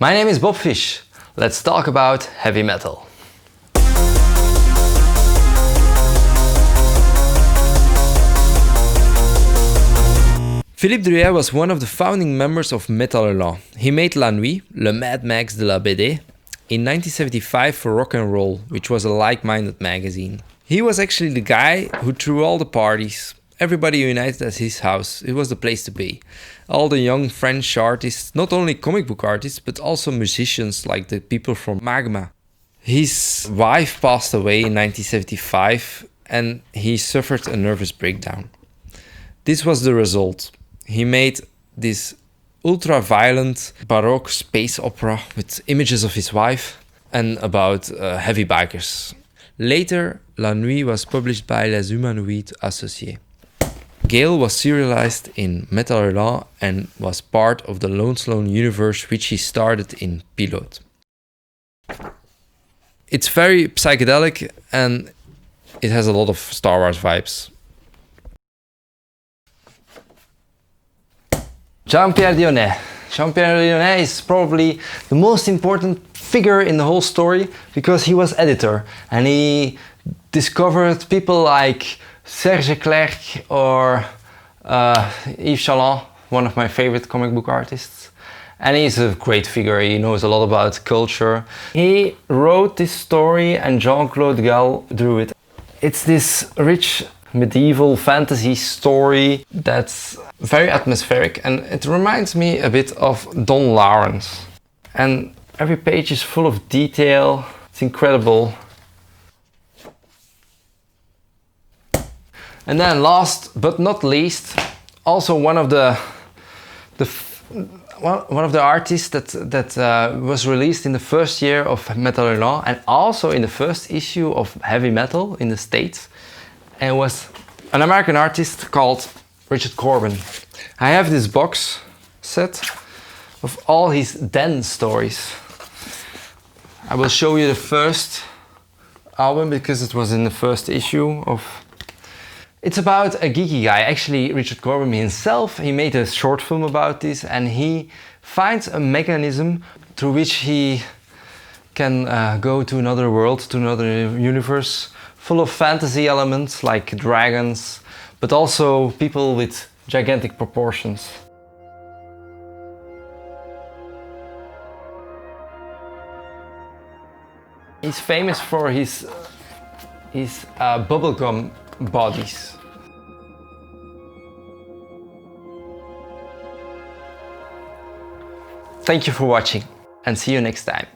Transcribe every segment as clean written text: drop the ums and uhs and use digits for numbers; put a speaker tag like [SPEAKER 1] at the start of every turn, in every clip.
[SPEAKER 1] My name is Bob Fish. Let's talk about heavy metal. Philippe Druillet was one of the founding members of Métal Hurlant. He made La Nuit, le Mad Max de la BD, in 1975 for Rock and Roll, which was a like-minded magazine. He was actually the guy who threw all the parties. Everybody united at his house. It was the place to be. All the young French artists, not only comic book artists, but also musicians like the people from Magma. His wife passed away in 1975 and he suffered a nervous breakdown. This was the result. He made this ultra-violent Baroque space opera with images of his wife and about heavy bikers. Later, La Nuit was published by Les Humanoïdes Associés. Gale was serialized in Métal Hurlant and was part of the Lone Sloan universe which he started in Pilote. It's very psychedelic and it has a lot of Star Wars vibes. Jean-Pierre Dionnet. Jean-Pierre Dionnet is probably the most important figure in the whole story because he was editor and he discovered people like Serge Leclerc or Yves Chaland, one of my favorite comic book artists. And he's a great figure, he knows a lot about culture. He wrote this story and Jean-Claude Gall drew it. It's this rich medieval fantasy story that's very atmospheric and it reminds me a bit of Don Lawrence. And every page is full of detail, it's incredible. And then last but not least, also one of the artists that was released in the first year of Métal Hurlant and also in the first issue of Heavy Metal in the States, and was an American artist called Richard Corben. I have this box set of all his den stories. I will show you the first album because it was in the first issue of. It's about a geeky guy, actually Richard Corben himself. He made a short film about this and he finds a mechanism through which he can go to another world, to another universe, full of fantasy elements like dragons, but also people with gigantic proportions. He's famous for his bubblegum bodies. Thank you for watching and see you next time.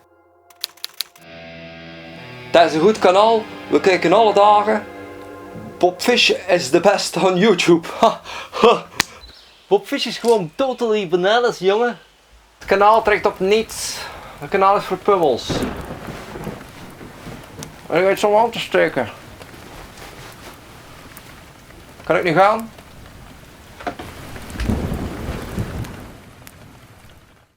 [SPEAKER 1] Dat is een goed kanaal, we kijken alle dagen. Bob Fish is the best on YouTube. Bob Fish is gewoon totally bananas, jongen. Het kanaal trekt op niets. Het kanaal is voor pummels. En ik ga het zo aan te steken. Kan ik nu gaan?